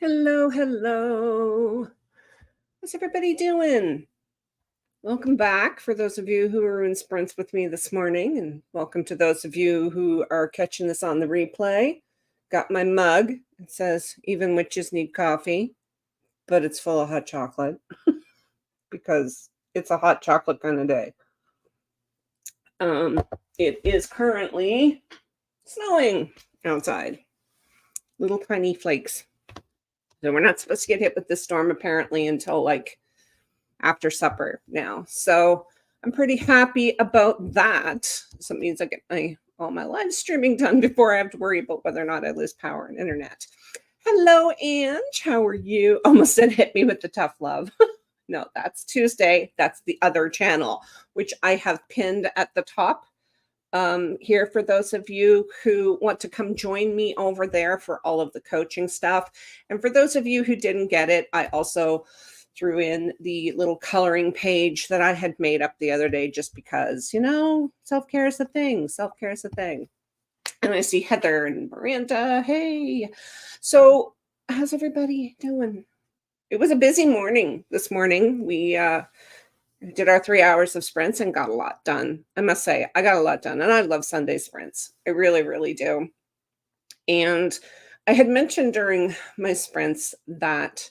Hello, hello. How's everybody doing? Welcome back for those of you who are in sprints with me this morning, and welcome to those of you who are catching this on the replay. Got my mug. It says, even witches need coffee, but it's full of hot chocolate because it's a hot chocolate kind of day. It is currently snowing outside. Little tiny flakes. So we're not supposed to get hit with this storm apparently until like after supper now. So I'm pretty happy about that. So it means I get all my live streaming done before I have to worry about whether or not I lose power and internet. Hello, Ange. How are you? Almost said hit me with the tough love. No, that's Tuesday. That's the other channel, which I have pinned at the top here for those of you who want to come join me over there for all of the coaching stuff. And for those of you who didn't get it, I also threw in the little coloring page that I had made up the other day just because, self-care is the thing. Self-care is the thing. And I see Heather and Miranda. Hey. So how's everybody doing? It was a busy morning this morning. We did our 3 hours of sprints and got a lot done. I must say, I got a lot done. And I love Sunday sprints. I really, really do. And I had mentioned during my sprints that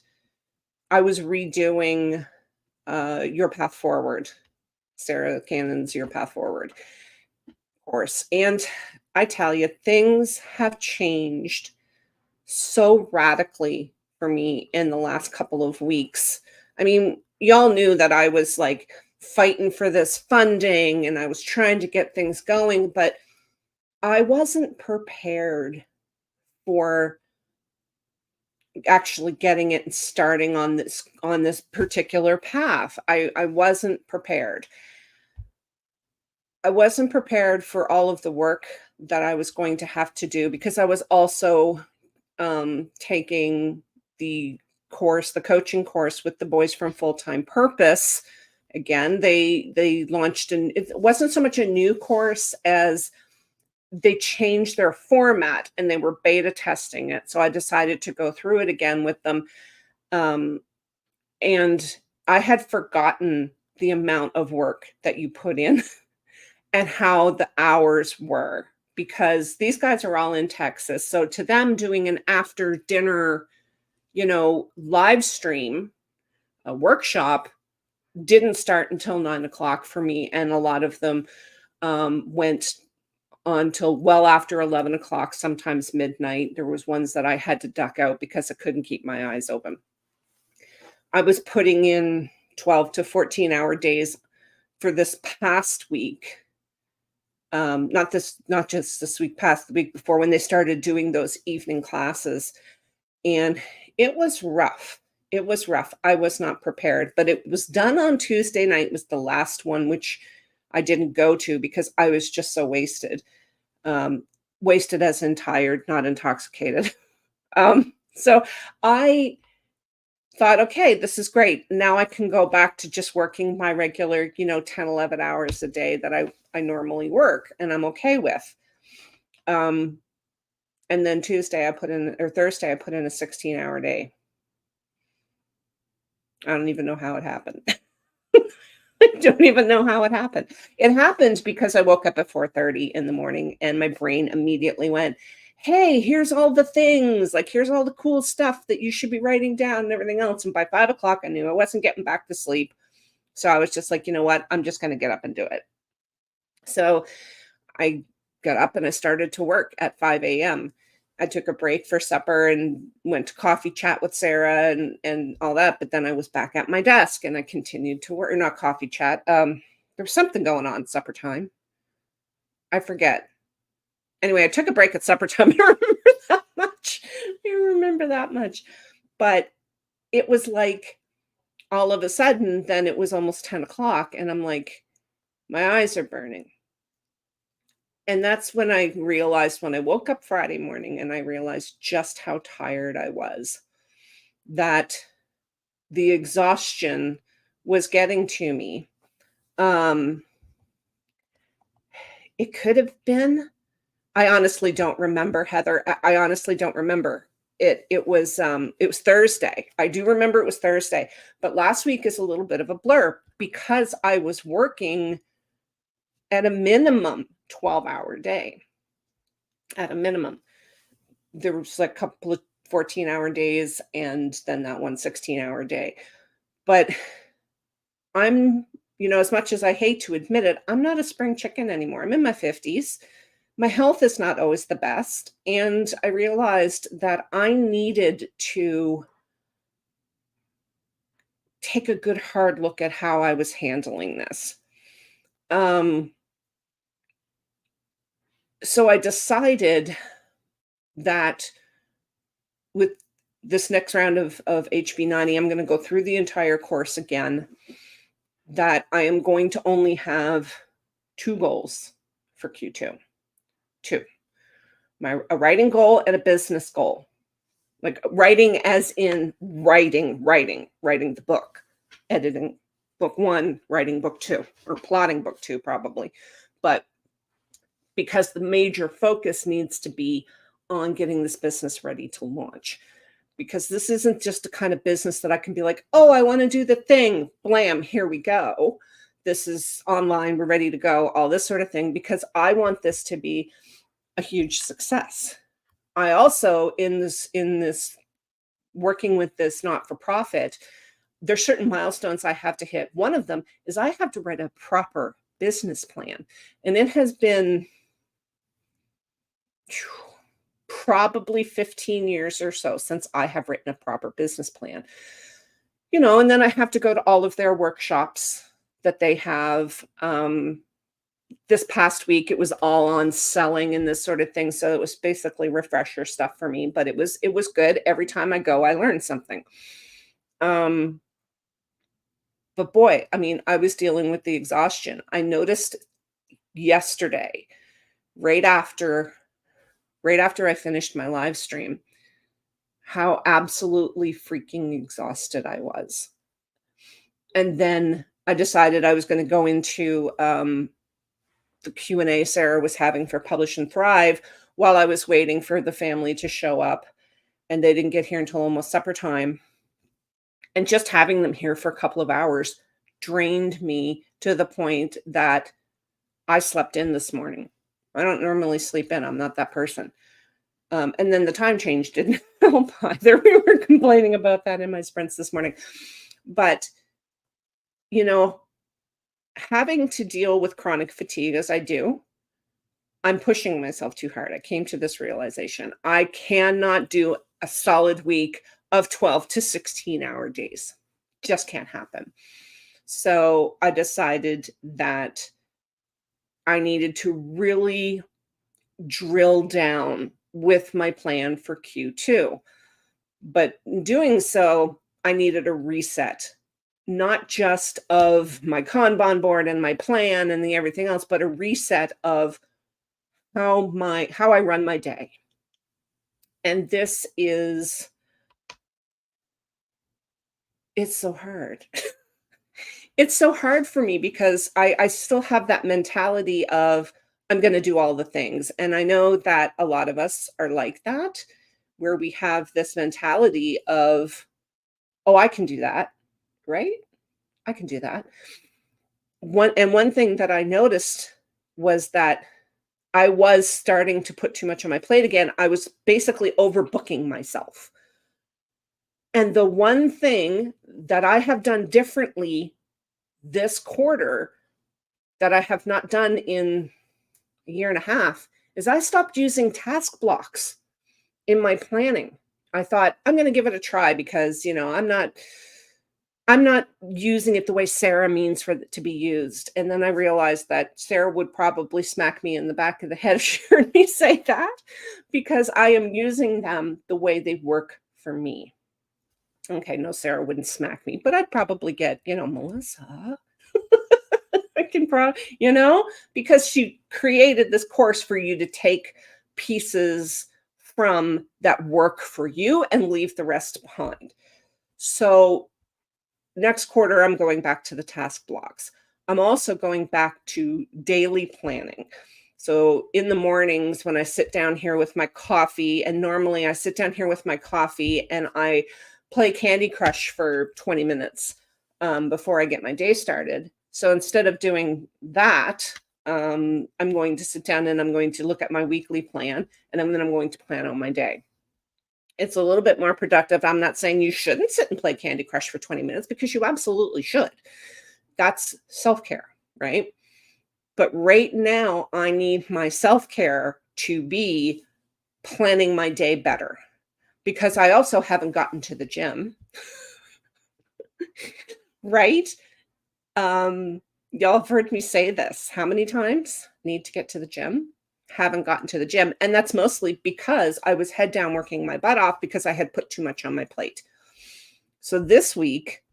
I was redoing Your Path Forward, Sarah Cannon's Your Path Forward course. And I tell you, things have changed so radically for me in the last couple of weeks. I mean, y'all knew that I was like fighting for this funding and I was trying to get things going, but I wasn't prepared for actually getting it and starting on this particular path. I wasn't prepared. I wasn't prepared for all of the work that I was going to have to do because I was also taking the coaching course with the boys from Full Time Purpose. Again, they launched it wasn't so much a new course as they changed their format and they were beta testing it. So I decided to go through it again with them. And I had forgotten the amount of work that you put in and how the hours were, because these guys are all in Texas. So to them, doing an after dinner, live stream, a workshop didn't start until 9:00 for me. And a lot of them went until well after 11:00, sometimes midnight. There was ones that I had to duck out because I couldn't keep my eyes open. I was putting in 12 to 14-hour days for this past week. Not just this week past, the week before when they started doing those evening classes. And it was rough. It was rough. I was not prepared, but it was done on Tuesday night, was the last one, which I didn't go to because I was just so wasted. Wasted as in tired, not intoxicated. So I thought, okay, this is great. Now I can go back to just working my regular, 10, 11 hours a day that I normally work and I'm okay with. And then Thursday, I put in a 16-hour day. I don't even know how it happened. I don't even know how it happened. It happened because I woke up at 4:30 in the morning and my brain immediately went, hey, here's all the things, like, here's all the cool stuff that you should be writing down and everything else. And by 5:00, I knew I wasn't getting back to sleep. So I was just like, you know what? I'm just going to get up and do it. So I got up and I started to work at 5 a.m. I took a break for supper and went to coffee chat with Sarah and all that. But then I was back at my desk and I continued to work, or not coffee chat. There was something going on supper time. I forget. Anyway, I took a break at supper time. I remember that much. But it was like all of a sudden, then it was almost 10:00 and I'm like, my eyes are burning. And that's when I realized, when I woke up Friday morning and I realized just how tired I was, that the exhaustion was getting to me. It could have been, I honestly don't remember, Heather. I honestly don't remember. it was Thursday. I do remember it was Thursday, but last week is a little bit of a blur because I was working at a minimum 12-hour day. At a minimum. There was like a couple of 14-hour days and then that one 16-hour day. But I'm, as much as I hate to admit it, I'm not a spring chicken anymore. I'm in my 50s. My health is not always the best. And I realized that I needed to take a good hard look at how I was handling this. So I decided that with this next round of HB90, I'm going to go through the entire course again, that I am going to only have two goals for Q2. Two. A writing goal and a business goal. Like writing as in writing the book, editing book one, writing book two, or plotting book two probably. But because the major focus needs to be on getting this business ready to launch. Because this isn't just a kind of business that I can be like, oh, I want to do the thing. Blam, here we go. This is online. We're ready to go. All this sort of thing. Because I want this to be a huge success. I also, in this working with this not-for-profit, there's certain milestones I have to hit. One of them is I have to write a proper business plan. And it has been probably 15 years or so since I have written a proper business plan. And then I have to go to all of their workshops that they have. This past week, it was all on selling and this sort of thing. So it was basically refresher stuff for me, but it was good. Every time I go, I learn something. But boy, I was dealing with the exhaustion. I noticed yesterday, right after I finished my live stream, how absolutely freaking exhausted I was. And then I decided I was going to go into the Q&A Sarah was having for Publish and Thrive while I was waiting for the family to show up. And they didn't get here until almost supper time. And just having them here for a couple of hours drained me to the point that I slept in this morning. I don't normally sleep in. I'm not that person. And then the time change didn't help either. We were complaining about that in my sprints this morning. But, having to deal with chronic fatigue as I do, I'm pushing myself too hard. I came to this realization. I cannot do a solid week of 12 to 16-hour days. Just can't happen. So I decided that I needed to really drill down with my plan for Q2. But in doing so, I needed a reset, not just of my Kanban board and my plan and the everything else, but a reset of how I run my day. And it's so hard. It's so hard for me because I still have that mentality of I'm going to do all the things. And I know that a lot of us are like that, where we have this mentality of, oh, I can do that, right? I can do that. One thing that I noticed was that I was starting to put too much on my plate again. I was basically overbooking myself. And the one thing that I have done differently this quarter that I have not done in a year and a half is I stopped using task blocks in my planning. I thought I'm going to give it a try because, I'm not using it the way Sarah means for it to be used. And then I realized that Sarah would probably smack me in the back of the head if she heard me say that, because I am using them the way they work for me. Okay, no, Sarah wouldn't smack me, but I'd probably get, Melissa. I can because she created this course for you to take pieces from that work for you and leave the rest behind. So next quarter, I'm going back to the task blocks. I'm also going back to daily planning. So in the mornings when I sit down here with my coffee, and normally I sit down here with my coffee and I play Candy Crush for 20 minutes before I get my day started. So instead of doing that, I'm going to sit down and I'm going to look at my weekly plan, and then I'm going to plan out my day. It's a little bit more productive. I'm not saying you shouldn't sit and play Candy Crush for 20 minutes, because you absolutely should. That's self-care, right? But right now, I need my self-care to be planning my day better, because I also haven't gotten to the gym, right? Y'all have heard me say this how many times? Need to get to the gym. Haven't gotten to the gym. And that's mostly because I was head down working my butt off because I had put too much on my plate. So this week,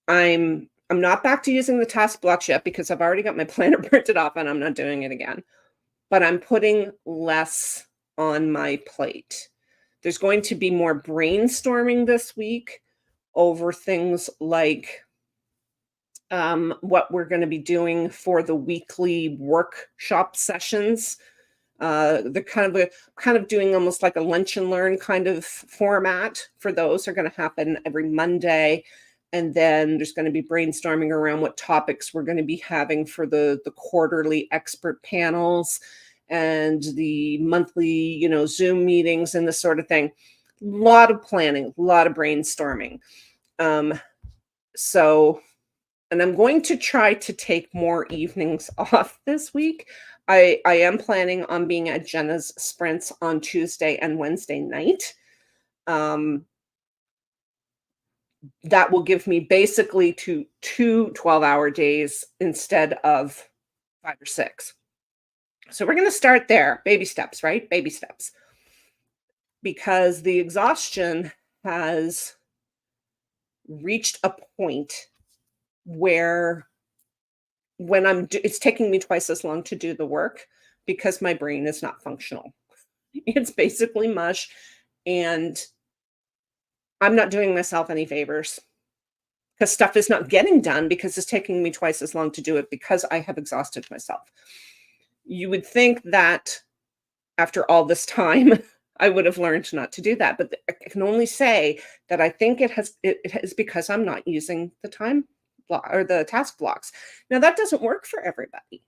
I'm not back to using the task blocks yet, because I've already got my planner printed off and I'm not doing it again. But I'm putting less on my plate. There's going to be more brainstorming this week over things like what we're going to be doing for the weekly workshop sessions. They're kind of doing almost like a lunch and learn kind of format for those. Are going to happen every Monday. And then there's going to be brainstorming around what topics we're going to be having for the quarterly expert panels and the monthly, Zoom meetings and this sort of thing. A lot of planning, a lot of brainstorming. And I'm going to try to take more evenings off this week. I am planning on being at Jenna's sprints on Tuesday and Wednesday night. That will give me basically two 12-hour days instead of 5 or 6. So we're going to start there. Baby steps, right? Baby steps. Because the exhaustion has reached a point where it's taking me twice as long to do the work because my brain is not functional. It's basically mush, and I'm not doing myself any favors, because stuff is not getting done because it's taking me twice as long to do it because I have exhausted myself. You would think that after all this time, I would have learned not to do that, but I can only say that I think it is because I'm not using the time block or the task blocks. Now, that doesn't work for everybody.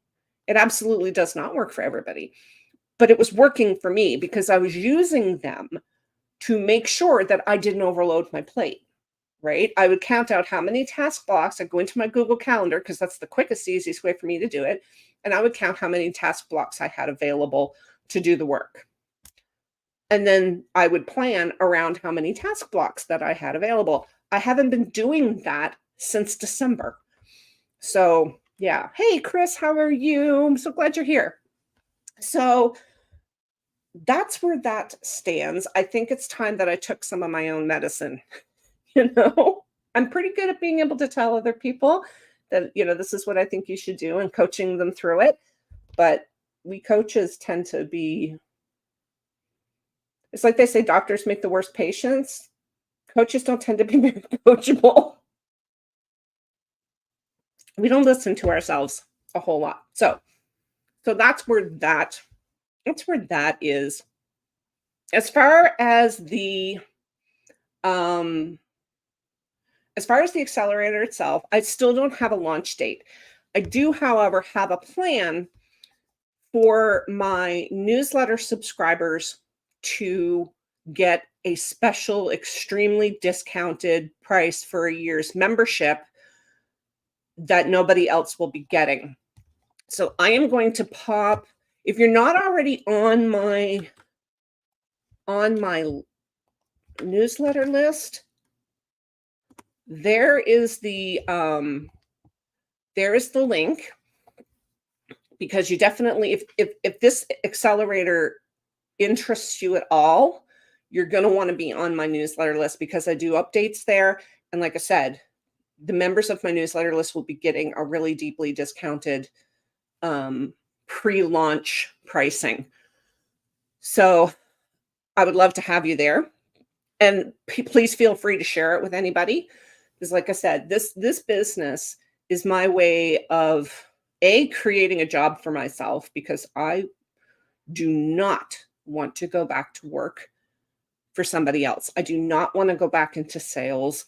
It absolutely does not work for everybody, but it was working for me because I was using them to make sure that I didn't overload my plate, right? I would count out how many task blocks. I'd go into my Google Calendar, because that's the quickest, easiest way for me to do it. And I would count how many task blocks I had available to do the work. And then I would plan around how many task blocks that I had available. I haven't been doing that since December. So yeah. Hey, Chris, how are you? I'm so glad you're here. So that's where that stands. I think it's time that I took some of my own medicine. I'm pretty good at being able to tell other people that, this is what I think you should do and coaching them through it. But we coaches tend to be, it's like they say doctors make the worst patients. Coaches don't tend to be very coachable. We don't listen to ourselves a whole lot. So that's where that is. As far as the accelerator itself, I still don't have a launch date. I do, however, have a plan for my newsletter subscribers to get a special, extremely discounted price for a year's membership that nobody else will be getting. So I am going to pop, if you're not already on my newsletter list, there is the link, because you definitely, if this accelerator interests you at all, you're going to want to be on my newsletter list, because I do updates there. And like I said, the members of my newsletter list will be getting a really deeply discounted pre-launch pricing. So I would love to have you there. And please feel free to share it with anybody. Because like I said, this business is my way of creating a job for myself because I do not want to go back to work for somebody else. I do not want to go back into sales.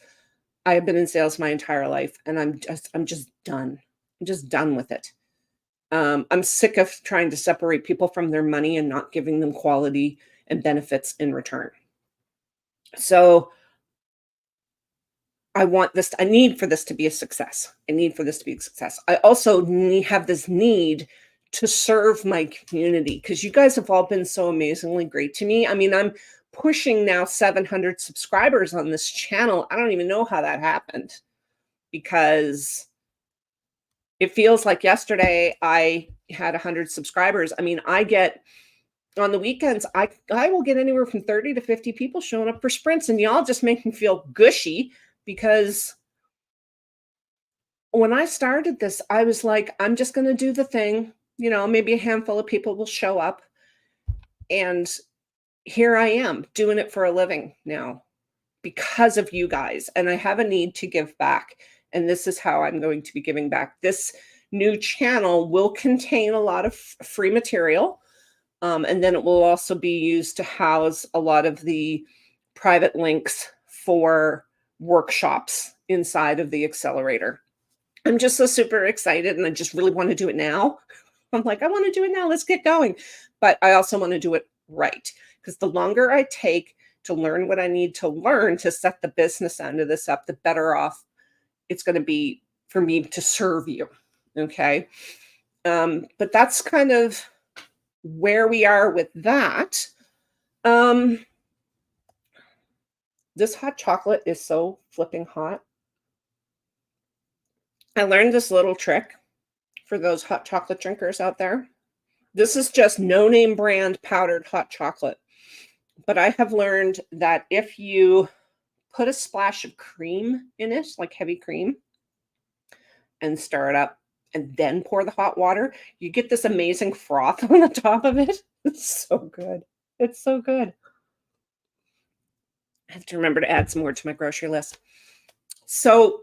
I have been in sales my entire life and I'm just done. I'm just done with it. I'm sick of trying to separate people from their money and not giving them quality and benefits in return. So I need for this to be a success. I need for this to be a success. I also have this need to serve my community because you guys have all been so amazingly great to me. I mean, I'm pushing now 700 subscribers on this channel. I don't even know how that happened because it feels like yesterday I had 100 subscribers. I mean, I get on the weekends, I will get anywhere from 30 to 50 people showing up for sprints, and y'all just make me feel gushy because when I started this, I was like, I'm just going to do the thing. You know, maybe a handful of people will show up. And here I am doing it for a living now because of you guys. And I have a need to give back. And this is how I'm going to be giving back. This new channel will contain a lot of free material. And then it will also be used to house a lot of the private links for workshops inside of the accelerator. I'm just so super excited and I just really want to do it now. I'm like, I want to do it now. Let's get going. But I also want to do it right because the longer I take to learn what I need to learn to set the business end of this up, the better off it's going to be for me to serve you. Okay. But that's kind of where we are with that. This hot chocolate is so flipping hot. I learned this little trick for those hot chocolate drinkers out there. This is just no name brand powdered hot chocolate. But I have learned that if you put a splash of cream in it, like heavy cream, and stir it up and then pour the hot water, you get this amazing froth on the top of it. It's so good. It's so good. I have to remember to add some more to my grocery list. So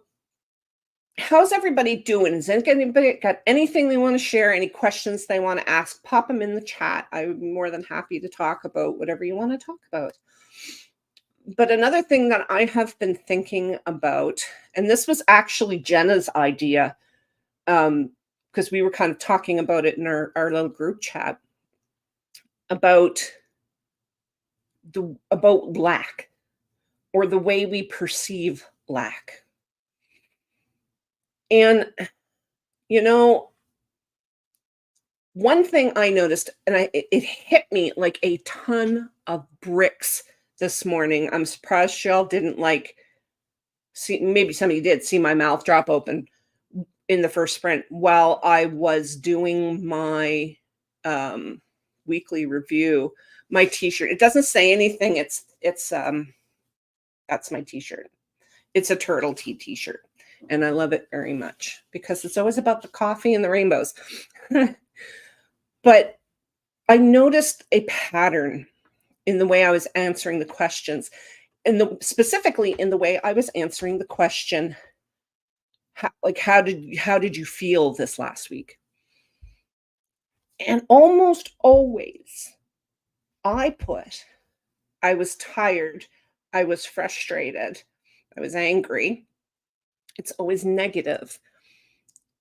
how's everybody doing? Has anybody got anything they want to share? Any questions they want to ask? Pop them in the chat. I would be more than happy to talk about whatever you want to talk about. But another thing that I have been thinking about, and this was actually Jenna's idea, because we were kind of talking about it in our little group chat about lack or the way we perceive lack. And, you know, one thing I noticed, and it hit me like a ton of bricks this morning. I'm surprised y'all didn't see, maybe somebody did see my mouth drop open in the first sprint while I was doing my weekly review. My t-shirt, it doesn't say anything. It's that's my t-shirt. It's a turtle tea t-shirt. And I love it very much because it's always about the coffee and the rainbows. But I noticed a pattern in the way I was answering the questions, and specifically in the way I was answering the question, how did you feel this last week? And almost always I was tired, I was frustrated, I was angry. It's always negative.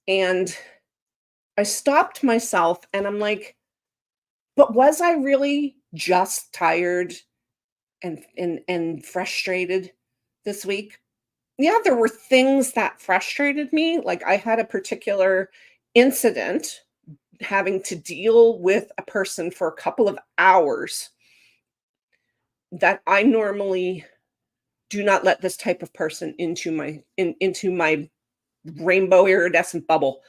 And I stopped myself and I'm like, but was I really just tired and frustrated this week? Yeah, there were things that frustrated me. Like I had a particular incident having to deal with a person for a couple of hours that I normally do not let this type of person into my rainbow iridescent bubble.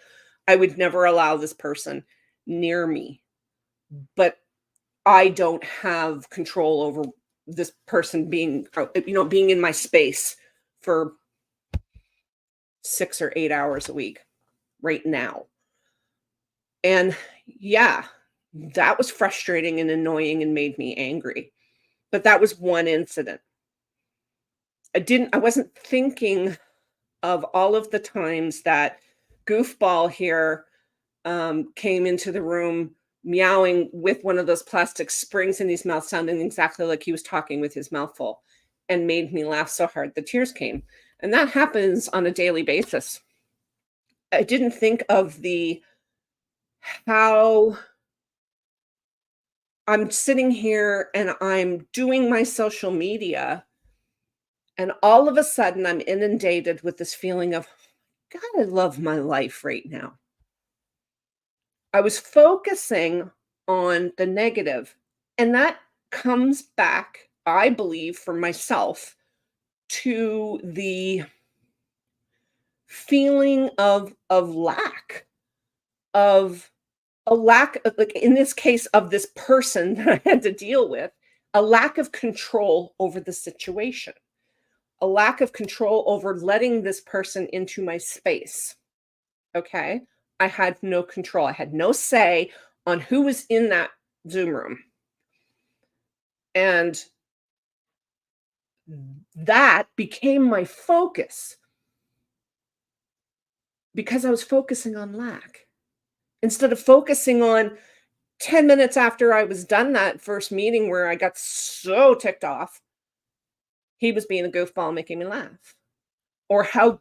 I would never allow this person near me. But I don't have control over this person being in my space for 6 or 8 hours a week right now. And yeah, that was frustrating and annoying and made me angry. But that was one incident. I wasn't thinking of all of the times that goofball here came into the room meowing with one of those plastic springs in his mouth, sounding exactly like he was talking with his mouth full, and made me laugh so hard the tears came. And that happens on a daily basis. I didn't think of the how I'm sitting here and I'm doing my social media, and all of a sudden I'm inundated with this feeling of, God, I love my life right now. I was focusing on the negative, and that comes back, I believe, for myself to the feeling of lack, of a lack of, like, in this case, of this person that I had to deal with, a lack of control over the situation, a lack of control over letting this person into my space. Okay? I had no control. I had no say on who was in that Zoom room. And that became my focus because I was focusing on lack instead of focusing on 10 minutes after I was done that first meeting where I got so ticked off. He was being a goofball making me laugh, or how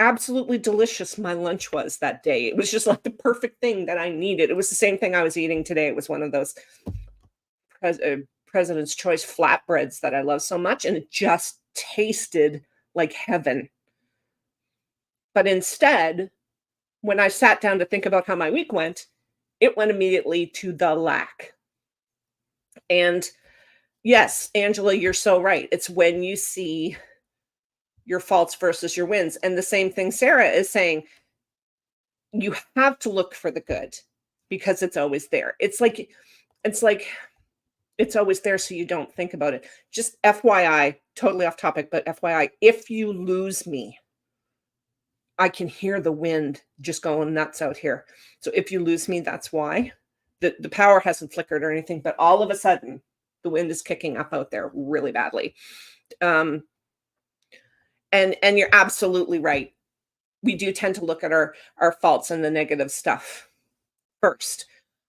absolutely delicious my lunch was that day. It was just like the perfect thing that I needed. It was the same thing I was eating today. It was one of those President's Choice flatbreads that I love so much, and it just tasted like heaven. But instead, when I sat down to think about how my week went, it went immediately to the lack. And yes, Angela, you're so right. It's when you see your faults versus your wins. And the same thing Sarah is saying, you have to look for the good because it's always there. It's like it's always there so you don't think about it. Just FYI, totally off topic, but FYI, if you lose me, I can hear the wind just going nuts out here. So if you lose me, that's why. The power hasn't flickered or anything, but all of a sudden, the wind is kicking up out there really badly. And you're absolutely right. We do tend to look at our faults and the negative stuff first.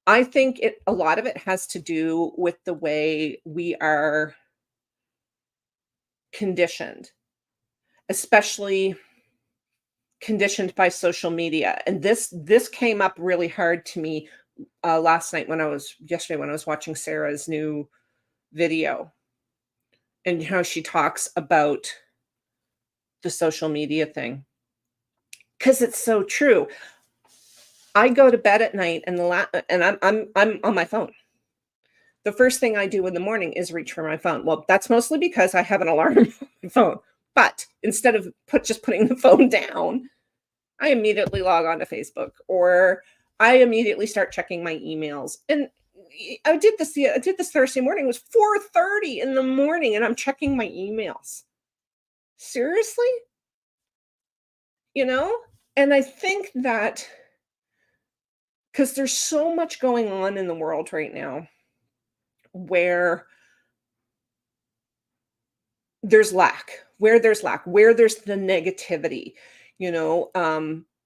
I think a lot of it has to do with the way we are conditioned, especially conditioned by social media. And this came up really hard to me yesterday when I was watching Sarah's new video, and how she talks about the social media thing, because it's so true. I go to bed at night and I'm on my phone. The first thing I do in the morning is reach for my phone. Well, that's mostly because I have an alarm on my phone. But instead of just putting the phone down, I immediately log on to Facebook, or I immediately start checking my emails. And I did this Thursday morning. It was 4:30 in the morning and I'm checking my emails. Seriously? You know? And I think that because there's so much going on in the world right now where where there's the negativity,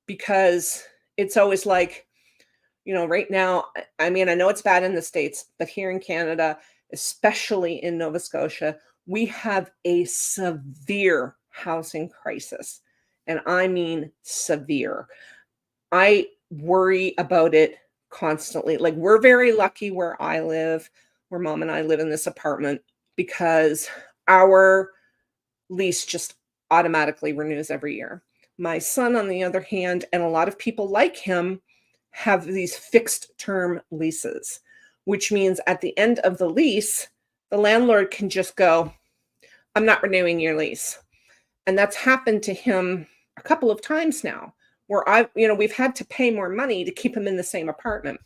because it's always like, right now, I mean, I know it's bad in the States, but here in Canada, especially in Nova Scotia, we have a severe housing crisis. And I mean severe. I worry about it constantly. Like, we're very lucky where I live, where mom and I live in this apartment, because our lease just automatically renews every year. My son, on the other hand, and a lot of people like him, have these fixed term leases, which means at the end of the lease, the landlord can just go, I'm not renewing your lease. And that's happened to him a couple of times now, where we've had to pay more money to keep him in the same apartment.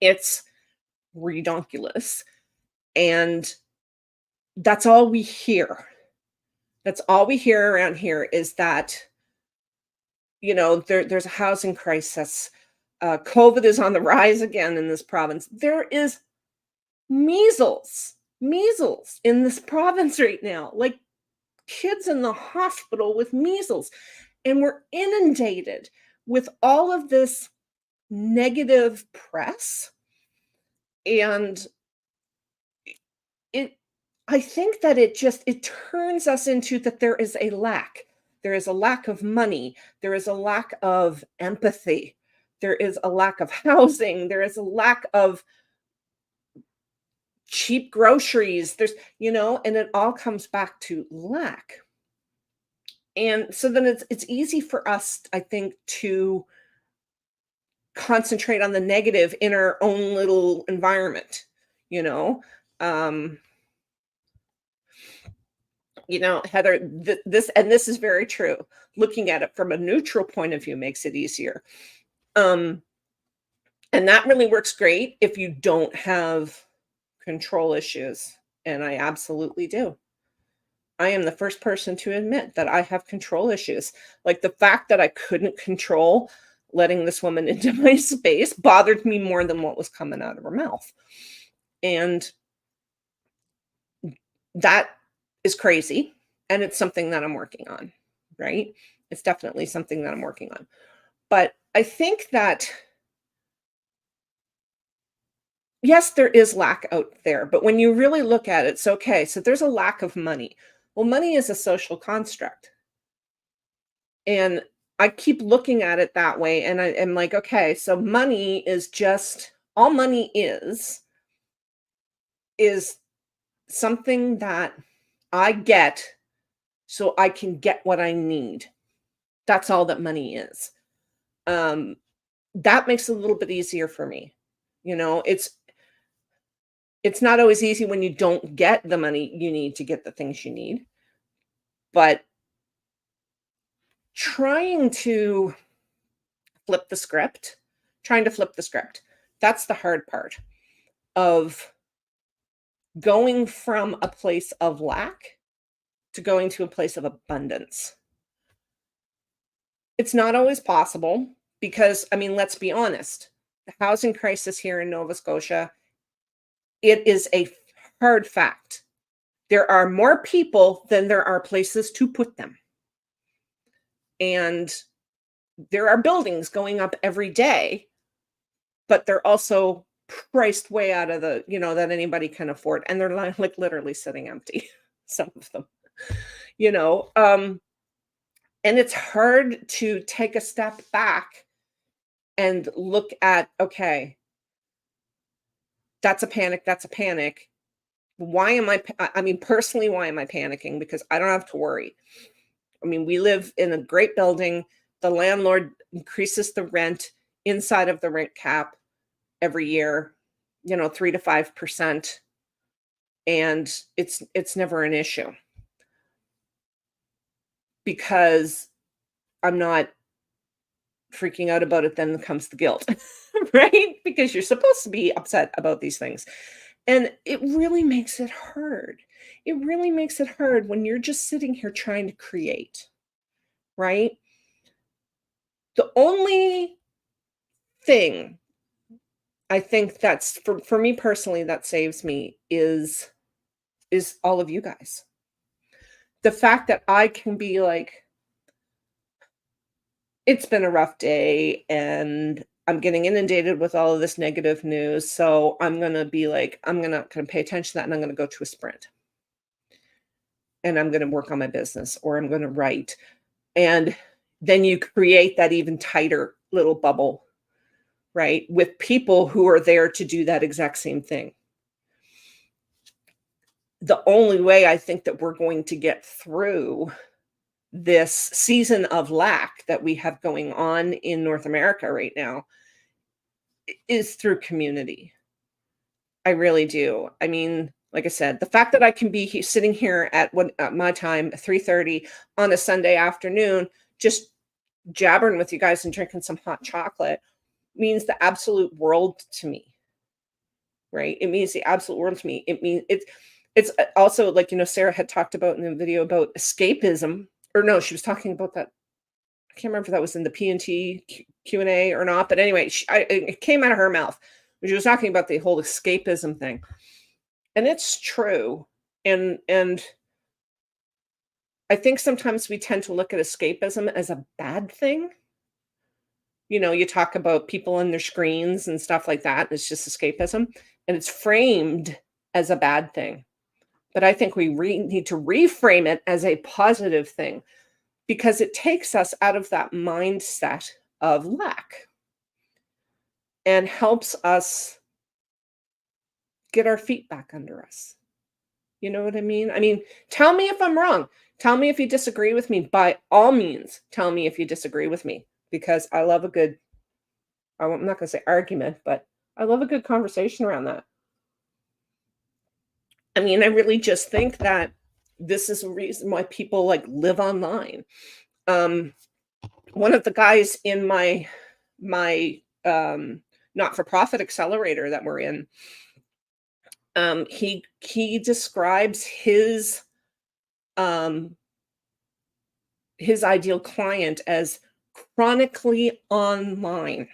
It's redonkulous. And that's all we hear. That's all we hear around here is that, there's a housing crisis. COVID is on the rise again in this province. There is measles in this province right now, like kids in the hospital with measles. And we're inundated with all of this negative press, and it I think that it turns us into that there is a lack. There is a lack of money, there is a lack of empathy, there is a lack of housing, there is a lack of cheap groceries, and it all comes back to lack. And so then it's easy for us, I think, to concentrate on the negative in our own little environment, you know? Um, Heather, this is very true. Looking at it from a neutral point of view makes it easier. Um, and that really works great if you don't have control issues. And I absolutely do. I am the first person to admit that I have control issues. Like the fact that I couldn't control letting this woman into my space bothered me more than what was coming out of her mouth. And that is crazy. And it's something that I'm working on, right? It's definitely something that I'm working on. But I think that, yes, there is lack out there. But when you really look at it, it's okay. So there's a lack of money. Well, money is a social construct. And I keep looking at it that way. And I am like, okay, so money is just all money is something that I get so I can get what I need. That's all that money is. Um, that makes it a little bit easier for me. It's not always easy when you don't get the money you need to get the things you need, but trying to flip the script, trying to flip the script. That's the hard part of going from a place of lack to going to a place of abundance. It's not always possible because, I mean, let's be honest. The housing crisis here in Nova Scotia, it is a hard fact. There are more people than there are places to put them. And there are buildings going up every day, but they're also priced way out of that anybody can afford. And they're like literally sitting empty, some of them, you know. And it's hard to take a step back and look at, okay, that's a panic. That's a panic. Why am I mean, personally, why am I panicking? Because I don't have to worry. I mean, we live in a great building. The landlord increases the rent inside of the rent cap every year, 3 to 5%. And it's never an issue because I'm not freaking out about it. Then comes the guilt, right? Because you're supposed to be upset about these things. And it really makes it hard. It really makes it hard when you're just sitting here trying to create, right? The only thing I think that's for me personally that saves me is all of you guys. The fact that I can be like, it's been a rough day and I'm getting inundated with all of this negative news. So I'm going to be like, I'm going to pay attention to that and I'm going to go to a sprint. And I'm going to work on my business or I'm going to write. And then you create that even tighter little bubble, right? With people who are there to do that exact same thing. The only way I think that we're going to get through this season of lack that we have going on in North America right now is through community. I really do. I mean, like I said, the fact that I can be sitting here at my time, 3:30 on a Sunday afternoon, just jabbering with you guys and drinking some hot chocolate means the absolute world to me. Right? It means the absolute world to me. It means it's also like, Sarah had talked about in the video about escapism, or no, she was talking about that. I can't remember if that was in the P&T Q&A or not, but anyway, it came out of her mouth. She was talking about the whole escapism thing. And it's true. And I think sometimes we tend to look at escapism as a bad thing. You talk about people on their screens and stuff like that. It's just escapism, and it's framed as a bad thing. But I think we need to reframe it as a positive thing because it takes us out of that mindset of lack and helps us get our feet back under us. You know what I mean? I mean, tell me if I'm wrong. Tell me if you disagree with me. By all means, tell me if you disagree with me because I love a good, I'm not going to say argument, but I love a good conversation around that. I mean, I really just think that this is a reason why people like live online. One of the guys in my not-for-profit accelerator that we're in, he describes um his ideal client as chronically online.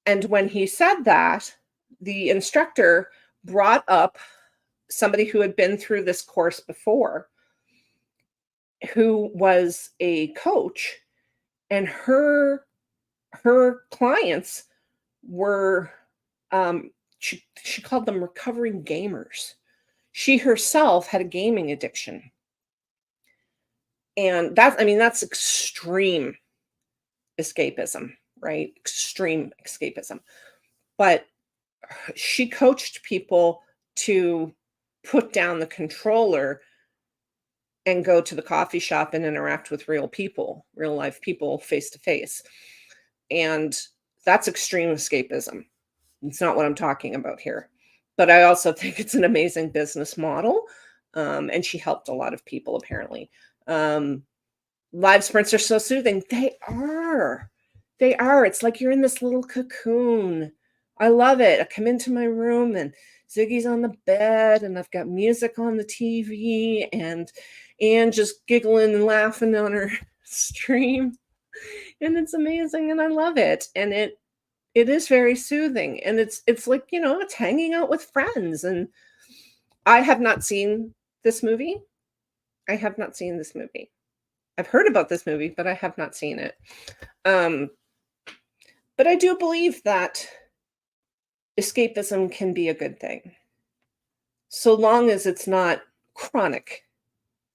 And when he said that, the instructor brought up somebody who had been through this course before, who was a coach, and her clients were she called them recovering gamers. She herself had a gaming addiction. And that's extreme escapism, right? Extreme escapism. But she coached people to put down the controller and go to the coffee shop and interact with real people, real life people face to face. And that's extreme escapism. It's not what I'm talking about here. But I also think it's an amazing business model. And she helped a lot of people, apparently. Live sprints are so soothing. They are. They are. It's like you're in this little cocoon. I love it. I come into my room and Ziggy's on the bed and I've got music on the TV and just giggling and laughing on her stream. And it's amazing and I love it. And it is very soothing. And it's like, it's hanging out with friends. And I have not seen this movie. I have not seen this movie. I've heard about this movie, but I have not seen it. But I do believe that escapism can be a good thing, so long as it's not chronic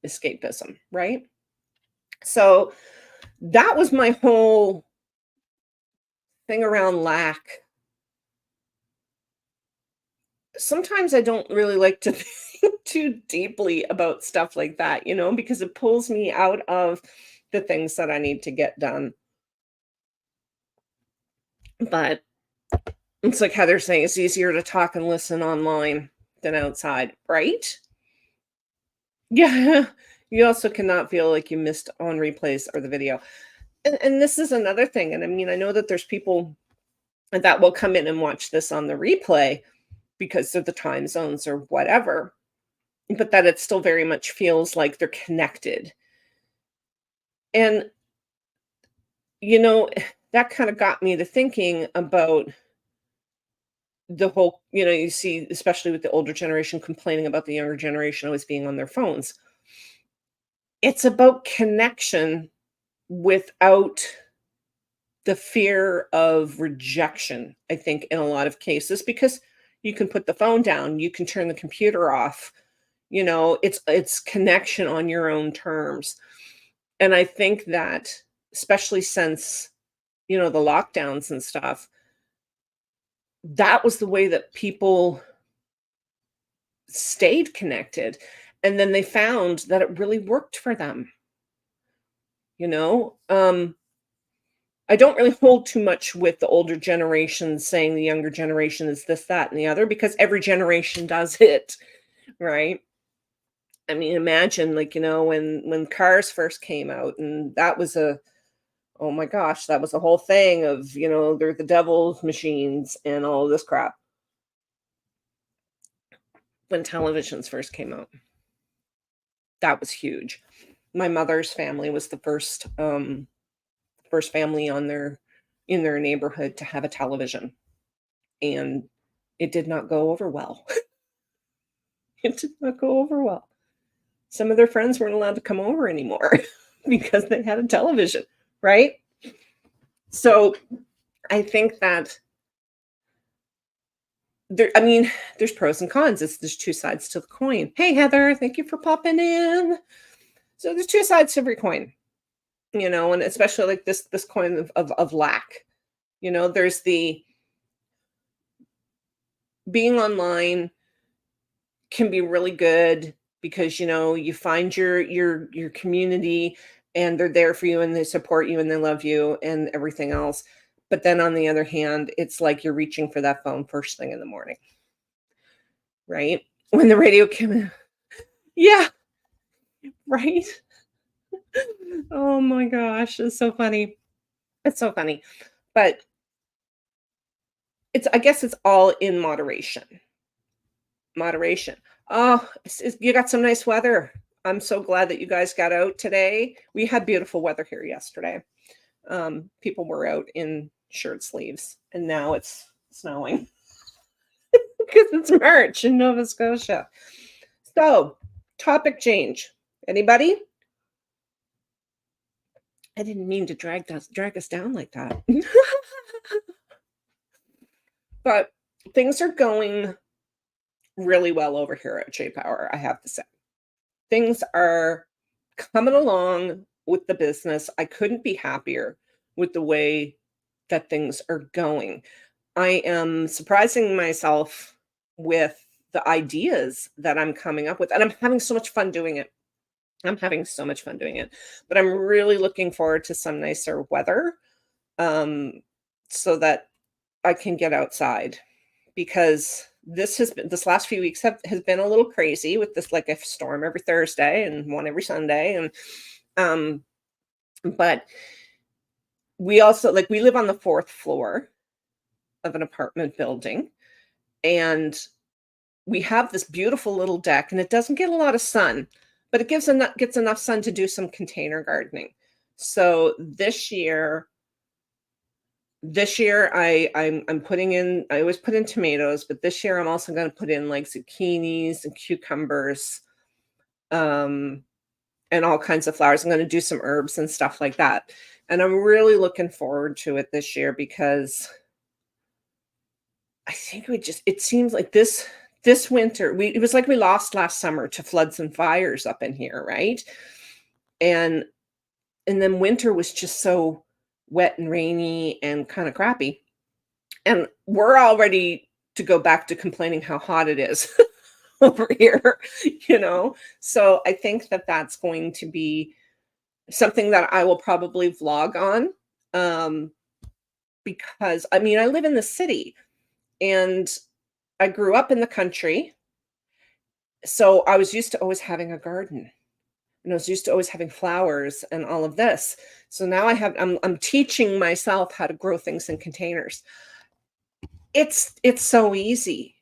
escapism, right? So that was my whole thing around lack. Sometimes I don't really like to think too deeply about stuff like that, because it pulls me out of the things that I need to get done. But it's like Heather's saying, it's easier to talk and listen online than outside, right? Yeah. You also cannot feel like you missed on replays or the video. And this is another thing. And I mean, I know that there's people that will come in and watch this on the replay because of the time zones or whatever, but that it still very much feels like they're connected. And, that kind of got me to thinking about the whole, you see, especially with the older generation complaining about the younger generation always being on their phones. It's about connection without the fear of rejection, I think, in a lot of cases, because you can put the phone down, you can turn the computer off, it's connection on your own terms. And I think that, especially since, the lockdowns and stuff, that was the way that people stayed connected. And then they found that it really worked for them. I don't really hold too much with the older generation saying the younger generation is this, that, and the other, because every generation does it, right? I mean, imagine, like, when cars first came out, and that was oh my gosh, that was a whole thing of, they're the devil's machines and all this crap. When televisions first came out, that was huge. My mother's family was the first family in their neighborhood to have a television, and it did not go over well. It did not go over well. Some of their friends weren't allowed to come over anymore because they had a television, right? So I think that I mean, there's pros and cons. There's two sides to the coin. Hey, Heather, thank you for popping in. So there's two sides to every coin, and especially like this coin of lack. There's the being online can be really good because you find your community, and they're there for you, and they support you, and they love you and everything else. But then on the other hand, it's like you're reaching for that phone first thing in the morning, right? When the radio came in. Yeah, right. Oh my gosh, it's so funny. It's so funny. But I guess it's all in moderation. Moderation. Oh, you got some nice weather. I'm so glad that you guys got out today. We had beautiful weather here yesterday. People were out in shirt sleeves, and now it's snowing because it's March in Nova Scotia. So, topic change. Anybody? I didn't mean to drag us down like that. But things are going really well over here at J Power, I have to say. Things are coming along with the business. I couldn't be happier with the way that things are going. I am surprising myself with the ideas that I'm coming up with, and I'm having so much fun doing it. I'm having so much fun doing it, but I'm really looking forward to some nicer weather, so that I can get outside, because this last few weeks has been a little crazy with this, like a storm every Thursday and one every Sunday. And but we also, like, we live on the fourth floor of an apartment building, and we have this beautiful little deck, and it doesn't get a lot of sun, but it gets enough sun to do some container gardening. So this year I'm putting in, I always put in tomatoes, but this year I'm also going to put in like zucchinis and cucumbers, and all kinds of flowers. I'm going to do some herbs and stuff like that. And I'm really looking forward to it this year, because I think it seems like this winter, it was like we lost last summer to floods and fires up in here, right? And then winter was just so wet and rainy and kind of crappy. And we're all ready to go back to complaining how hot it is over here, So I think that that's going to be something that I will probably vlog on, because I mean, I live in the city, and I grew up in the country. So I was used to always having a garden, and I was used to always having flowers and all of this. So now I'm teaching myself how to grow things in containers. It's so easy.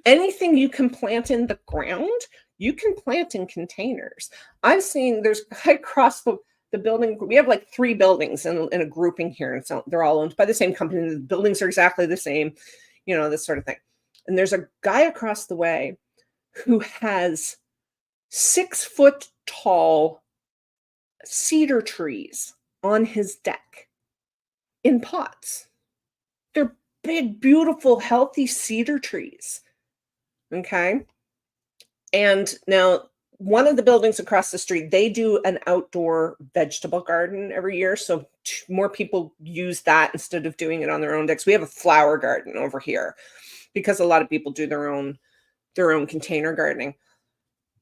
Anything you can plant in the ground, you can plant in containers. I've seen, there's across the building. We have like 3 buildings in a grouping here, and so they're all owned by the same company. The buildings are exactly the same, this sort of thing. And there's a guy across the way who has 6-foot tall cedar trees on his deck in pots. They're big, beautiful, healthy cedar trees. Okay. And now one of the buildings across the street, they do an outdoor vegetable garden every year. So more people use that instead of doing it on their own decks. We have a flower garden over here because a lot of people do their own container gardening.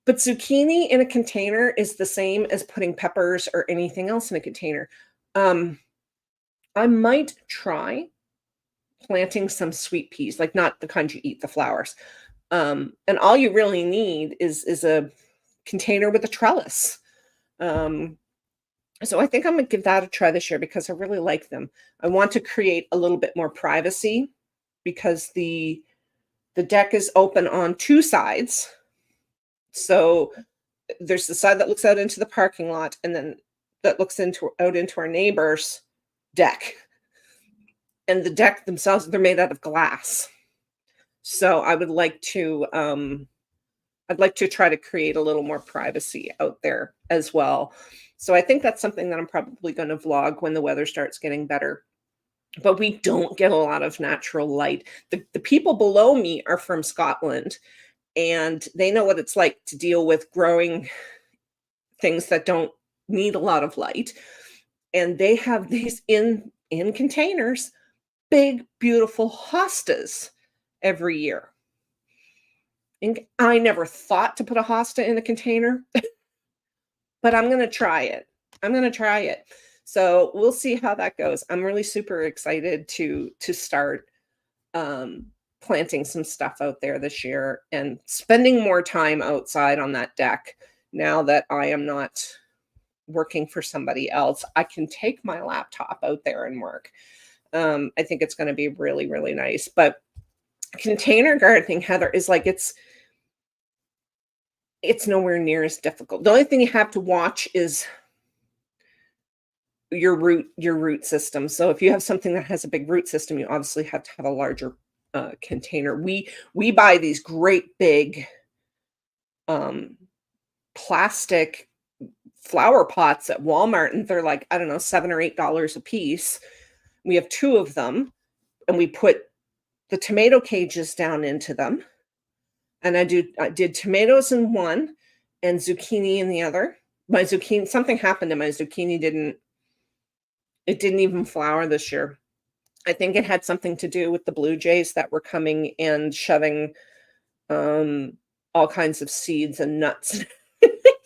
But zucchini in a container is the same as putting peppers or anything else in a container. I might try planting some sweet peas, like not the kind you eat, the flowers. And all you really need is a container with a trellis. So I think I'm going to give that a try this year, because I really like them. I want to create a little bit more privacy, because the deck is open on 2 sides. So there's the side that looks out into the parking lot, and then that looks out into our neighbor's deck. And the deck themselves, they're made out of glass. So I would like to I'd like to try to create a little more privacy out there as well. So I think that's something that I'm probably going to vlog when the weather starts getting better. But we don't get a lot of natural light. The people below me are from Scotland, and they know what it's like to deal with growing things that don't need a lot of light. And they have these in containers, big, beautiful hostas every year. And I never thought to put a hosta in a container, but I'm gonna try it. I'm gonna try it. So we'll see how that goes. I'm really super excited to start um, planting some stuff out there this year and spending more time outside on that deck. Now that I am not working for somebody else, I can take my laptop out there and work. I think it's going to be really, really nice. But container gardening, Heather, is like it's nowhere near as difficult. The only thing you have to watch is your root system. So if you have something that has a big root system, you obviously have to have a larger container. We buy these great big um, plastic flower pots at Walmart, and they're like, I don't know, $7 or $8 a piece. We have two of them, and we put the tomato cages down into them. And I did tomatoes in one and zucchini in the other. My zucchini, something happened to my zucchini, didn't even flower this year. I think it had something to do with the blue jays that were coming and shoving all kinds of seeds and nuts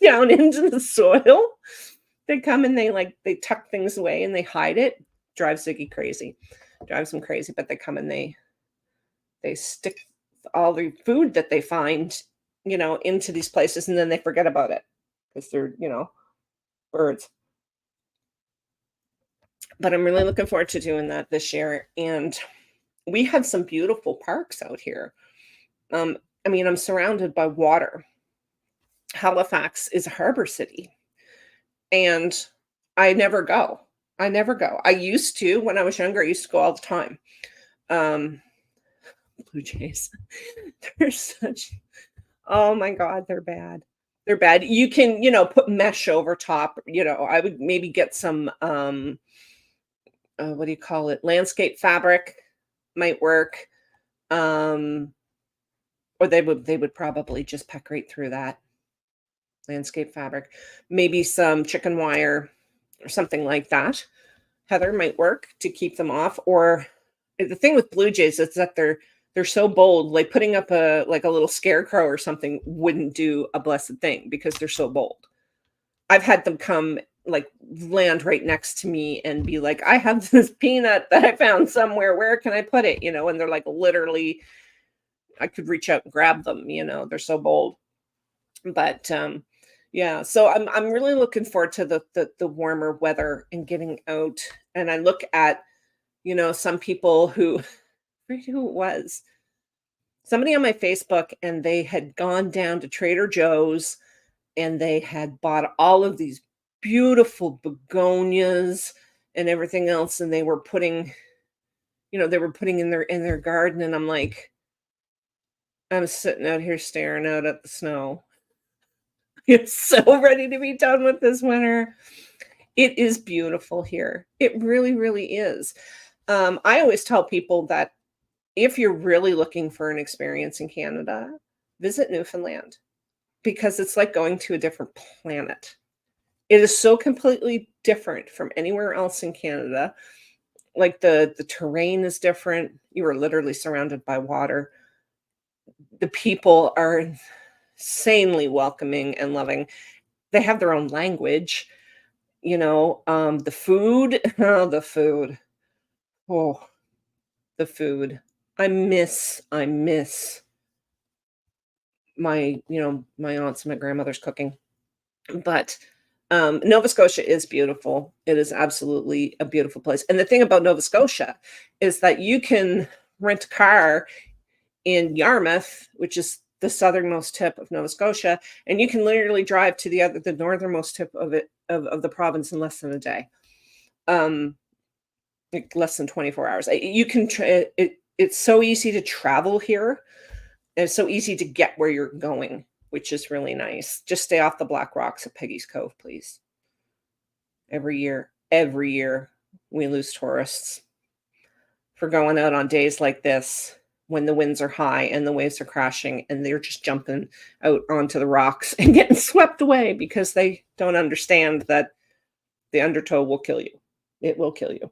down into the soil. They come and they tuck things away and they hide it. Drives Ziggy crazy. Drives him crazy, but they come and they stick all the food that they find, into these places, and then they forget about it because they're, birds. But I'm really looking forward to doing that this year. And we have some beautiful parks out here. I mean, I'm surrounded by water. Halifax is a harbor city, and I never go. I never go. I used to when I was younger. I used to go all the time. Blue jays, they're such. Oh my God, they're bad. They're bad. You can, put mesh over top. I would maybe get some what do you call it? Landscape fabric might work. Or they would probably just peck right through that landscape fabric. Maybe some chicken wire or something like that. Heather might work to keep them off. Or the thing with blue jays is that they're so bold. Like putting up a little scarecrow or something wouldn't do a blessed thing because they're so bold. I've had them come land right next to me and be like, I have this peanut that I found somewhere. Where can I put it? And they're like literally, I could reach out and grab them. They're so bold. But yeah, so I'm really looking forward to the warmer weather and getting out. And I look at some people who, I forget who it was, somebody on my Facebook, and they had gone down to Trader Joe's and they had bought all of these beautiful begonias and everything else, and they were putting in their garden, and I'm like, I'm sitting out here staring out at the snow. You're so ready to be done with this winter. It is beautiful here. It really, really is. I always tell people that if you're really looking for an experience in Canada, visit Newfoundland, because it's like going to a different planet. It is so completely different from anywhere else in Canada. Like the terrain is different. You are literally surrounded by water. The people are insanely welcoming and loving. They have their own language. The food, oh, the food. Oh, the food. I miss my aunts and my grandmother's cooking. But Nova Scotia is beautiful. It is absolutely a beautiful place. And the thing about Nova Scotia is that you can rent a car in Yarmouth, which is the southernmost tip of Nova Scotia, and you can literally drive to the northernmost tip of the province in less than a day. Less than 24 hours. You can it's so easy to travel here. And it's so easy to get where you're going, which is really nice. Just stay off the black rocks at Peggy's Cove, please. Every year, we lose tourists for going out on days like this when the winds are high and the waves are crashing and they're just jumping out onto the rocks and getting swept away because they don't understand that the undertow will kill you. It will kill you.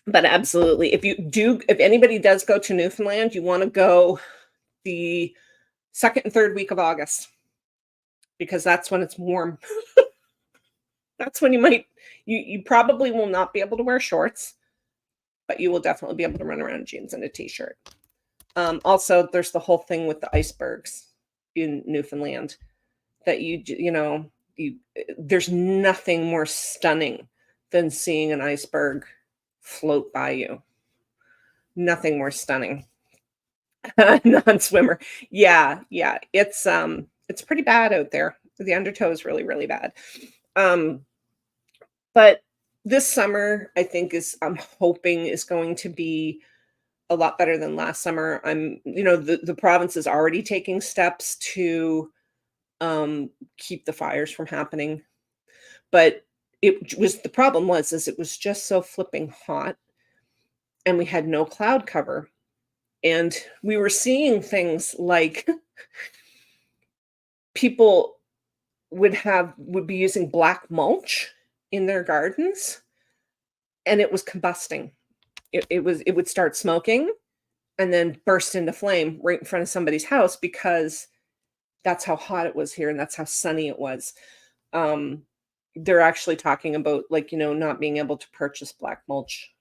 But absolutely, if anybody does go to Newfoundland, you wanna go the 2nd and 3rd week of August because that's when it's warm. That's when you probably will not be able to wear shorts, but you will definitely be able to run around in jeans and a t-shirt. Also, there's the whole thing with the icebergs in Newfoundland that there's nothing more stunning than seeing an iceberg float by you. Nothing more stunning. Non-swimmer. Yeah, yeah. It's pretty bad out there. The undertow is really, really bad. But this summer, I'm hoping is going to be a lot better than last summer. The province is already taking steps to keep the fires from happening. But the problem was it was just so flipping hot and we had no cloud cover. And we were seeing things like people would be using black mulch in their gardens and it was combusting. It would start smoking and then burst into flame right in front of somebody's house because that's how hot it was here and that's how sunny it was. They're actually talking about not being able to purchase black mulch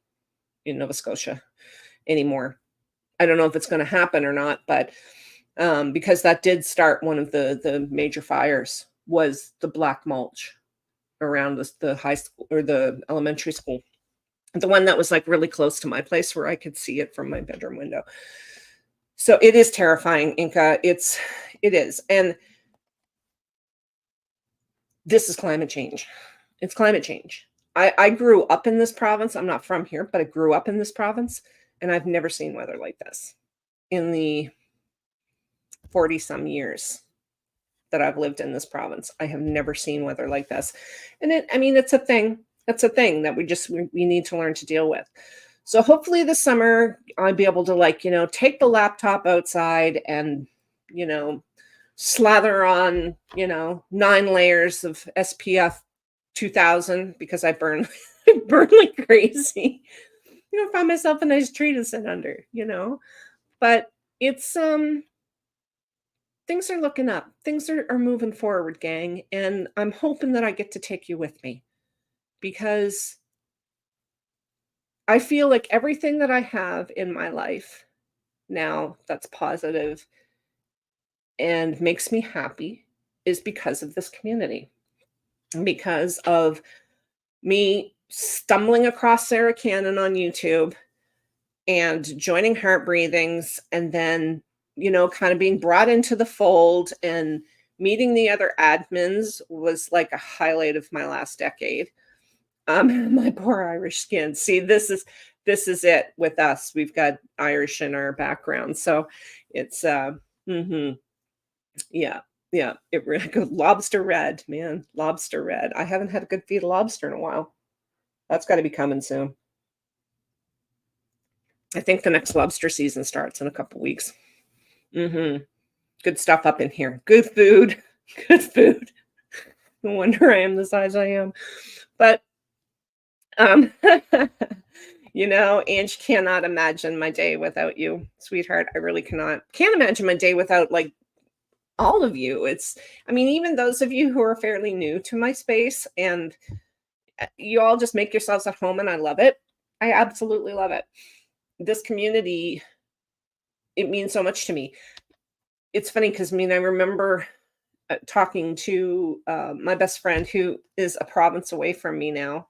in Nova Scotia anymore. I don't know if it's going to happen or not, but because that did start one of the major fires was the black mulch around the high school or the elementary school. The one that was like really close to my place where I could see it from my bedroom window. So it is terrifying, Inca. It is. And this is climate change. It's climate change. I grew up in this province. I'm not from here, but I grew up in this province and I've never seen weather like this in the 40 some years that I've lived in this province. I have never seen weather like this. And it's a thing. That's a thing that we need to learn to deal with. So hopefully this summer I'll be able to take the laptop outside and, slather on, 9 layers of SPF 2000 because I burn, burn like crazy. Find myself a nice tree to sit under, but it's, things are looking up. Things are moving forward, gang. And I'm hoping that I get to take you with me because I feel like everything that I have in my life now that's positive and makes me happy is because of this community, because of me stumbling across Sarah Cannon on YouTube and joining Heart Breathings and then, kind of being brought into the fold and meeting the other admins was like a highlight of my last decade. My poor Irish skin. See, this is it with us. We've got Irish in our background. So it's yeah. Yeah, it really good. Lobster red, man. Lobster red. I haven't had a good feed of lobster in a while. That's got to be coming soon. I think the next lobster season starts in a couple weeks. Good stuff up in here. Good food. Good food. No wonder I am the size I am. But Ange cannot imagine my day without you, sweetheart. I really cannot. Can't imagine my day without all of you. Even those of you who are fairly new to my space and you all just make yourselves at home and I love it. I absolutely love it. This community, it means so much to me. It's funny because I remember talking to my best friend who is a province away from me now.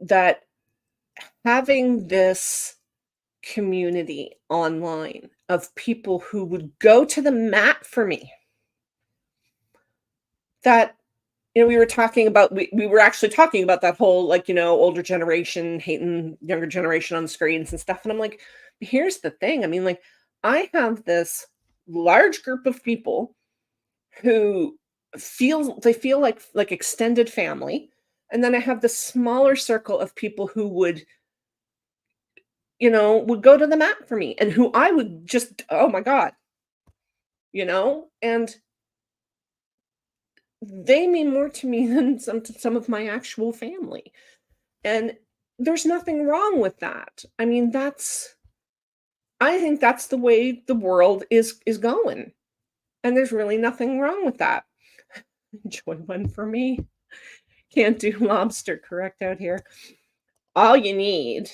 That having this community online of people who would go to the mat for me, that we were talking about, we were actually talking about that whole older generation hating younger generation on screens and stuff, and I'm like, here's the thing, I have this large group of people who feel like extended family, and then I have the smaller circle of people who would go to the mat for me and who I would just, oh my god, and they mean more to me than some of my actual family. And there's nothing wrong with that. I mean, I think that's the way the world is going. And there's really nothing wrong with that. Enjoy one for me. Can't do lobster correct out here. All you need,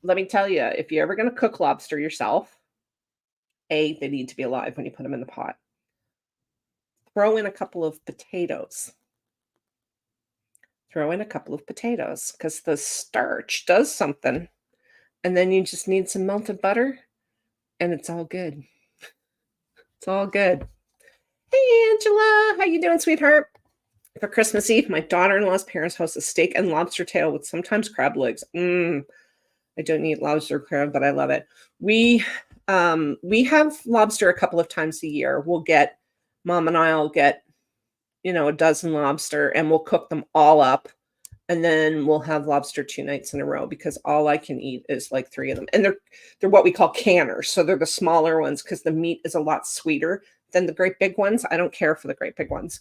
let me tell you, if you're ever going to cook lobster yourself, they need to be alive when you put them in the pot. Throw in a couple of potatoes. Throw in a couple of potatoes because the starch does something. And then you just need some melted butter and it's all good. It's all good. Hey, Angela, how you doing, sweetheart? For Christmas Eve, my daughter-in-law's parents host a steak and lobster tail with sometimes crab legs. I don't eat lobster or crab, but I love it. We have lobster a couple of times a year. Mom and I'll get, a dozen lobster and we'll cook them all up. And then we'll have lobster 2 nights in a row because all I can eat is like 3 of them. And they're what we call canners. So they're the smaller ones because the meat is a lot sweeter than the great big ones. I don't care for the great big ones.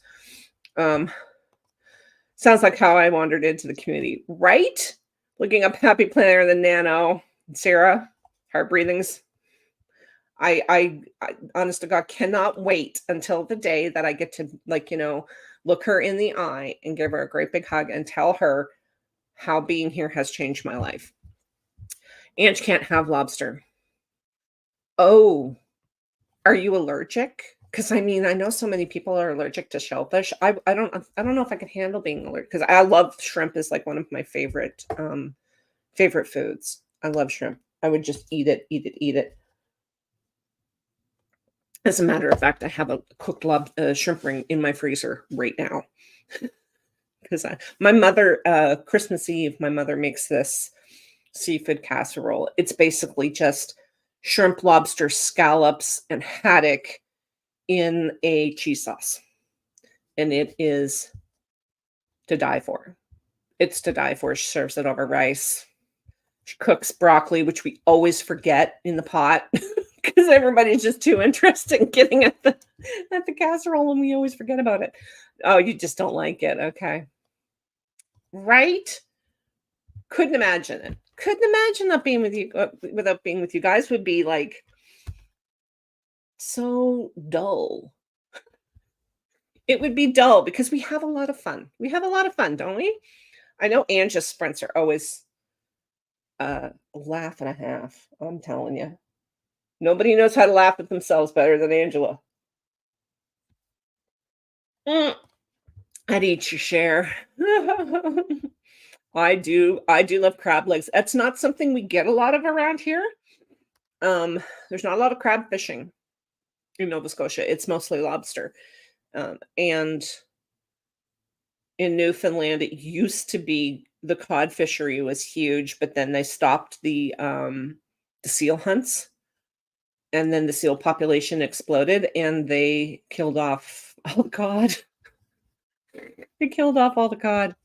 Sounds like how I wandered into the community, right? Looking up Happy Planner, the Nano, Sarah, heart breathings. I honest to God cannot wait until the day that I get to look her in the eye and give her a great big hug and tell her how being here has changed my life. Ange can't have lobster. Oh, are you allergic? Because I know so many people are allergic to shellfish. I don't know if I can handle being allergic because I love shrimp is like one of my favorite foods. I love shrimp. I would just eat it. As a matter of fact, I have a cooked shrimp ring in my freezer right now. Because my mother, Christmas Eve, my mother makes this seafood casserole. It's basically just shrimp, lobster, scallops, and haddock in a cheese sauce. And it is to die for. It's to die for. She serves it over rice. She cooks broccoli, which we always forget in the pot. Because everybody's just too interested in getting at the casserole and we always forget about it. Oh, you just don't like it. Okay. Right? Couldn't imagine it. Couldn't imagine not being with you without being with you guys would be like so dull. It would be dull because we have a lot of fun. We have a lot of fun, don't we? I know Angie's sprints are always a laugh and a half. I'm telling you. Nobody knows how to laugh at themselves better than Angela. I'd eat your share. I do love crab legs. That's not something we get a lot of around here. There's not a lot of crab fishing in Nova Scotia. It's mostly lobster. And in Newfoundland, it used to be the cod fishery was huge, but then they stopped the seal hunts. And then the seal population exploded and they killed off all the cod. They killed off all the cod.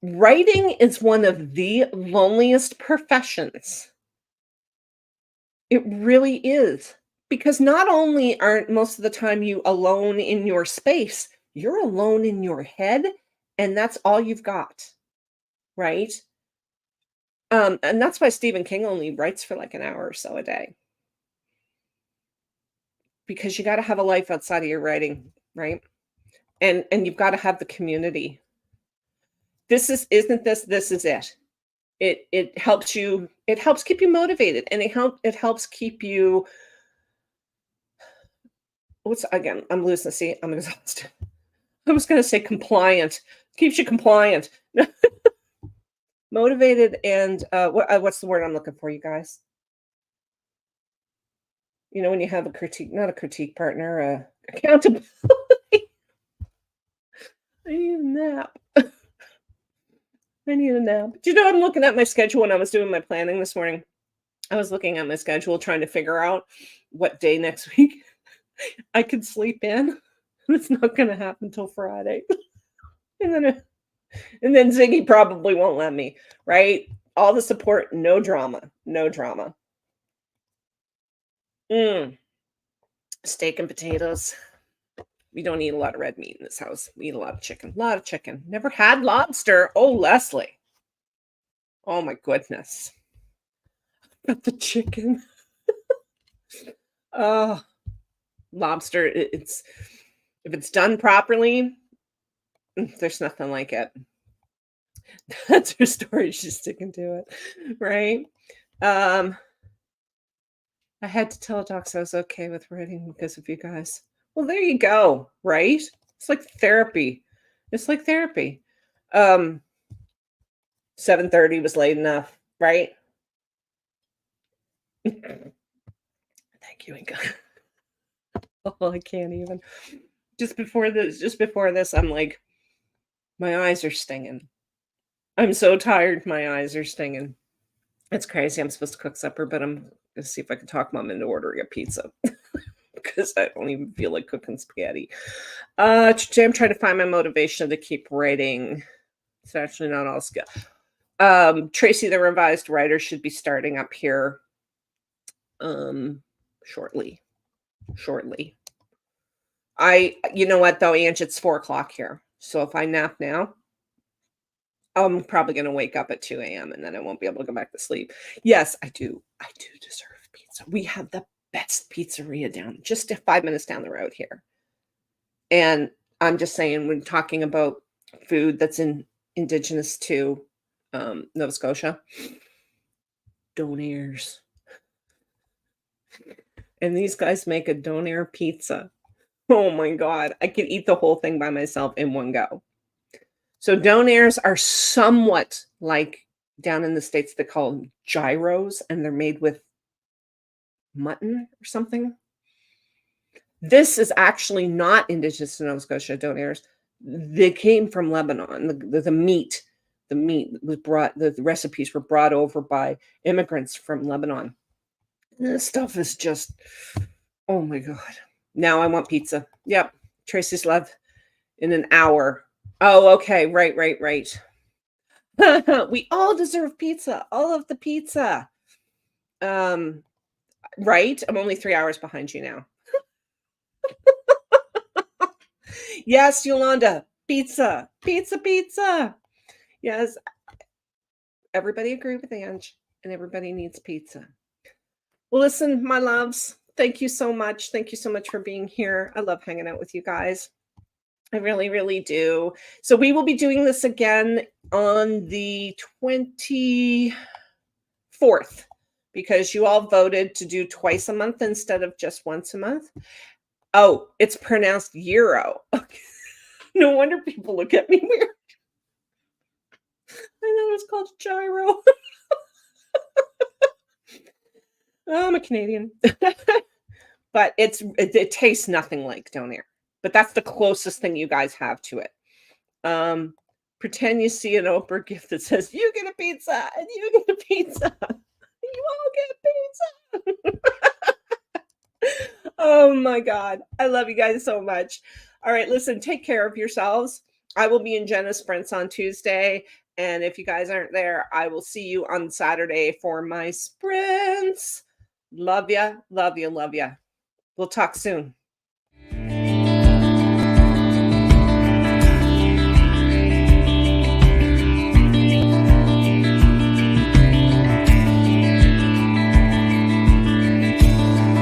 Writing is one of the loneliest professions. It really is. Because not only aren't most of the time you alone in your space, you're alone in your head, and that's all you've got. Right? And that's why Stephen King only writes for like an hour or so a day. Because you got to have a life outside of your writing, right? And you've got to have the community. This is it. It helps keep you motivated, and it helps keep you I'm losing, see, I'm exhausted. I was going to say compliant. Keeps you compliant. Motivated and what's the word I'm looking for, you guys? When you have not a critique partner, accountability. I need a nap. I need a nap. Do you know, I'm looking at my schedule when I was doing my planning this morning. I was looking at my schedule trying to figure out what day next week I could sleep in. It's not gonna happen till Friday. And then Ziggy probably won't let me, right? All the support, no drama, no drama. Mm, steak and potatoes. We don't eat a lot of red meat in this house. We eat a lot of chicken. A lot of chicken. Never had lobster. Oh, Leslie. Oh my goodness. But the chicken. Oh, lobster. It's if it's done properly, there's nothing like it. That's her story. She's sticking to it, right? Um, I had to tell docs I was okay with writing because of you guys. Well, there you go, right? It's like therapy. It's like therapy. 7:30 was late enough, right? Thank you, Inga. Oh, I can't even. Just before this, I'm like, my eyes are stinging. I'm so tired, my eyes are stinging. It's crazy. I'm supposed to cook supper, but I'm gonna see if I can talk mom into ordering a pizza because I don't even feel like cooking spaghetti. Today I'm trying to find my motivation to keep writing. It's actually not all skill. Tracy, the revised writer, should be starting up here shortly. You know what though, Ange, it's 4 o'clock here. So if I nap now, I'm probably gonna wake up at 2 a.m. and then I won't be able to go back to sleep. Yes, I do. I do deserve pizza. We have the best pizzeria down just 5 minutes down the road here. And I'm just saying, when talking about food that's indigenous to Nova Scotia, Donairs. And these guys make a donair pizza. Oh my God. I could eat the whole thing by myself in one go. So donairs are somewhat like down in the States, they call them gyros, and they're made with mutton or something. This is actually not indigenous to Nova Scotia, donairs. They came from Lebanon. The meat was brought, the recipes were brought over by immigrants from Lebanon. And this stuff is just, oh my God. Now I want pizza. Yep. Tracy's left in an hour. Oh, okay. Right. We all deserve pizza. All of the pizza. Right? I'm only 3 hours behind you now. Yes, Yolanda. Pizza. Yes. Everybody agree with Ange, and everybody needs pizza. Well, listen, my loves, thank you so much. Thank you so much for being here. I love hanging out with you guys. I really, really do. So we will be doing this again on the 24th because you all voted to do twice a month instead of just once a month. Oh, it's pronounced gyro. No wonder people look at me weird. I know it's called gyro. I'm a Canadian. But it tastes nothing like donair. But that's the closest thing you guys have to it. Pretend you see an Oprah gift that says, you get a pizza, and you get a pizza. You all get pizza. Oh my God. I love you guys so much. All right, listen, take care of yourselves. I will be in Jenna's sprints on Tuesday. And if you guys aren't there, I will see you on Saturday for my sprints. Love ya. We'll talk soon.